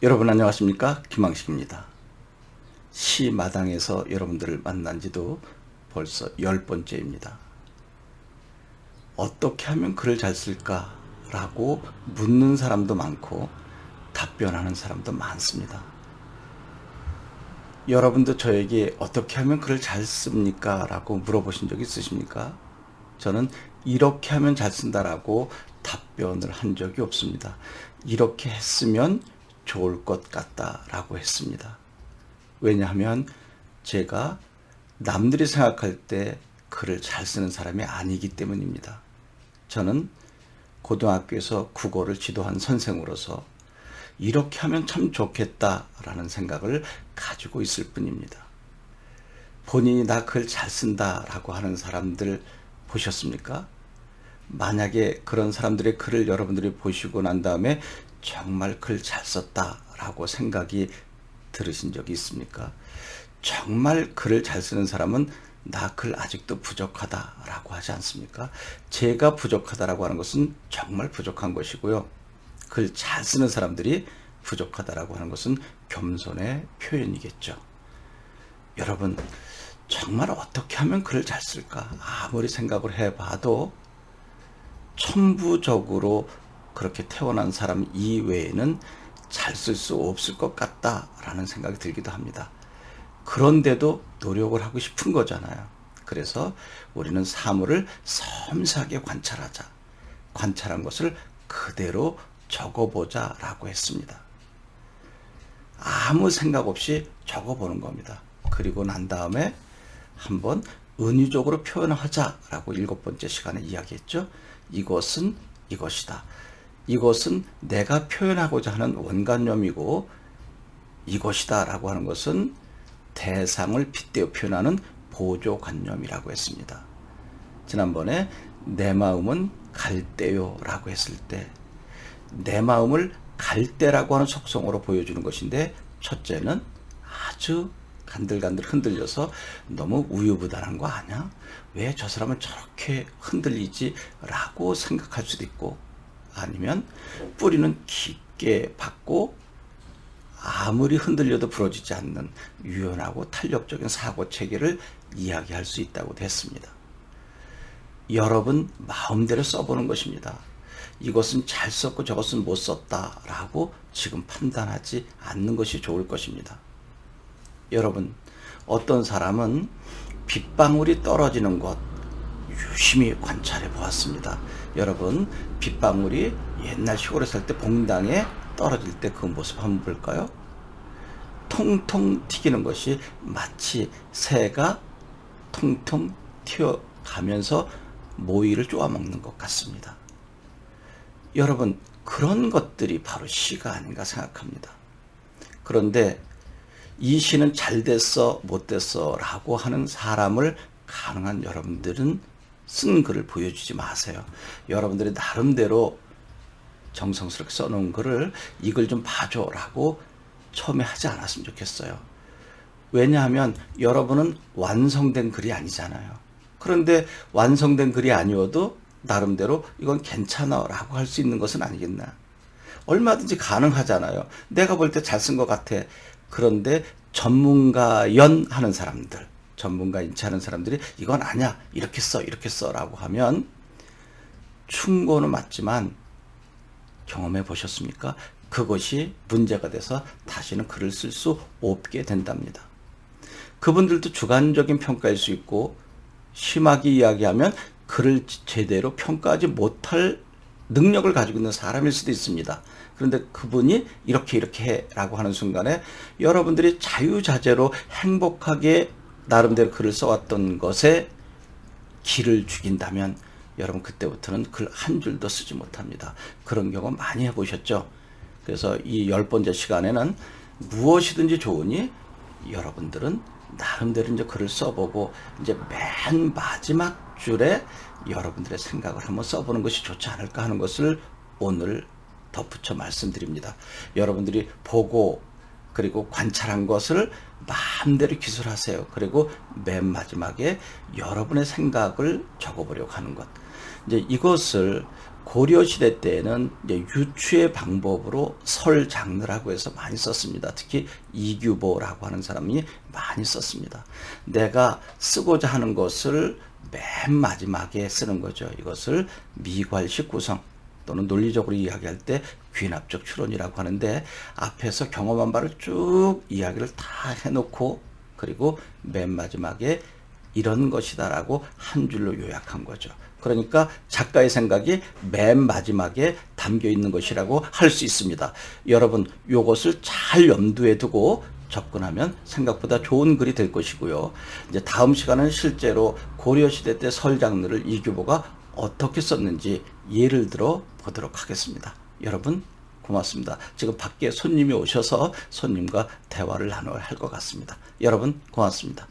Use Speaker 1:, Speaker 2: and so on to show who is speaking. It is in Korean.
Speaker 1: 여러분 안녕하십니까? 김항식입니다. 시마당에서 여러분들을 만난 지도 벌써 10번째입니다. 어떻게 하면 글을 잘 쓸까? 라고 묻는 사람도 많고 답변하는 사람도 많습니다. 여러분도 저에게 어떻게 하면 글을 잘 씁니까? 라고 물어보신 적 있으십니까? 저는 이렇게 하면 잘 쓴다라고 답변을 한 적이 없습니다. 이렇게 했으면 좋을 것 같다라고 했습니다. 왜냐하면 제가 남들이 생각할 때 글을 잘 쓰는 사람이 아니기 때문입니다. 저는 고등학교에서 국어를 지도한 선생으로서 이렇게 하면 참 좋겠다라는 생각을 가지고 있을 뿐입니다. 본인이 나 글 잘 쓴다라고 하는 사람들 보셨습니까? 만약에 그런 사람들의 글을 여러분들이 보시고 난 다음에 정말 글 잘 썼다라고 생각이 들으신 적이 있습니까? 정말 글을 잘 쓰는 사람은 나 글 아직도 부족하다라고 하지 않습니까? 제가 부족하다라고 하는 것은 정말 부족한 것이고요. 글 잘 쓰는 사람들이 부족하다라고 하는 것은 겸손의 표현이겠죠. 여러분, 정말 어떻게 하면 글을 잘 쓸까? 아무리 생각을 해봐도 천부적으로 그렇게 태어난 사람 이외에는 잘 쓸 수 없을 것 같다라는 생각이 들기도 합니다. 그런데도 노력을 하고 싶은 거잖아요. 그래서 우리는 사물을 섬세하게 관찰하자. 관찰한 것을 그대로 적어보자 라고 했습니다. 아무 생각 없이 적어보는 겁니다. 그리고 난 다음에 한번 은유적으로 표현하자라고 7번째 시간에 이야기했죠. 이것은 이것이다. 이것은 내가 표현하고자 하는 원관념이고 이것이다 라고 하는 것은 대상을 빗대어 표현하는 보조관념이라고 했습니다. 지난번에 내 마음은 갈대요 라고 했을 때 내 마음을 갈대라고 하는 속성으로 보여주는 것인데, 첫째는 아주 간들간들 흔들려서 너무 우유부단한 거 아니야? 왜 저 사람은 저렇게 흔들리지? 라고 생각할 수도 있고, 아니면 뿌리는 깊게 박고 아무리 흔들려도 부러지지 않는 유연하고 탄력적인 사고체계를 이야기할 수 있다고도 했습니다. 여러분 마음대로 써보는 것입니다. 이것은 잘 썼고 저것은 못 썼다라고 지금 판단하지 않는 것이 좋을 것입니다. 여러분, 어떤 사람은 빗방울이 떨어지는 것 유심히 관찰해 보았습니다. 여러분, 빗방울이 옛날 시골에 살 때 봉당에 떨어질 때 그 모습 한번 볼까요? 통통 튀기는 것이 마치 새가 통통 튀어가면서 모이를 쪼아먹는 것 같습니다. 여러분, 그런 것들이 바로 시가 아닌가 생각합니다. 그런데 이 시는 잘 됐어, 못 됐어 라고 하는 사람을 가능한 여러분들은 쓴 글을 보여주지 마세요. 여러분들이 나름대로 정성스럽게 써놓은 글을 이 글 좀 봐줘 라고 처음에 하지 않았으면 좋겠어요. 왜냐하면 여러분은 완성된 글이 아니잖아요. 그런데 완성된 글이 아니어도 나름대로 이건 괜찮아 라고 할 수 있는 것은 아니겠나. 얼마든지 가능하잖아요. 내가 볼 때 잘 쓴 것 같아. 그런데 전문가연 하는 사람들, 전문가 인치하는 사람들이 이건 아니야, 이렇게 써 이렇게 써 라고 하면 충고는 맞지만 경험해 보셨습니까? 그것이 문제가 돼서 다시는 글을 쓸 수 없게 된답니다. 그분들도 주관적인 평가일 수 있고 심하게 이야기하면 글을 제대로 평가하지 못할 능력을 가지고 있는 사람일 수도 있습니다. 그런데 그분이 이렇게 해 라고 하는 순간에 여러분들이 자유자재로 행복하게 나름대로 글을 써왔던 것에 기를 죽인다면 여러분 그때부터는 글 한 줄도 쓰지 못합니다. 그런 경우 많이 해보셨죠? 그래서 이 10번째 시간에는 무엇이든지 좋으니 여러분들은 나름대로 이제 글을 써보고 이제 맨 마지막 줄에 여러분들의 생각을 한번 써보는 것이 좋지 않을까 하는 것을 오늘 덧붙여 말씀드립니다. 여러분들이 보고 그리고 관찰한 것을 마음대로 기술하세요. 그리고 맨 마지막에 여러분의 생각을 적어보려고 하는 것. 이제 이것을 고려시대 때는 이제 유추의 방법으로 설 장르라고 해서 많이 썼습니다. 특히 이규보라고 하는 사람이 많이 썼습니다. 내가 쓰고자 하는 것을 맨 마지막에 쓰는 거죠. 이것을 미괄식 구성 또는 논리적으로 이야기할 때 귀납적 추론이라고 하는데, 앞에서 경험한 바를 쭉 이야기를 다 해놓고 그리고 맨 마지막에 이런 것이다라고 한 줄로 요약한 거죠. 그러니까 작가의 생각이 맨 마지막에 담겨 있는 것이라고 할 수 있습니다. 여러분, 이것을 잘 염두에 두고 접근하면 생각보다 좋은 글이 될 것이고요. 이제 다음 시간은 실제로 고려시대 때 설 장르를 이규보가 어떻게 썼는지 예를 들어 보도록 하겠습니다. 여러분, 고맙습니다. 지금 밖에 손님이 오셔서 손님과 대화를 나눠야 할 것 같습니다. 여러분, 고맙습니다.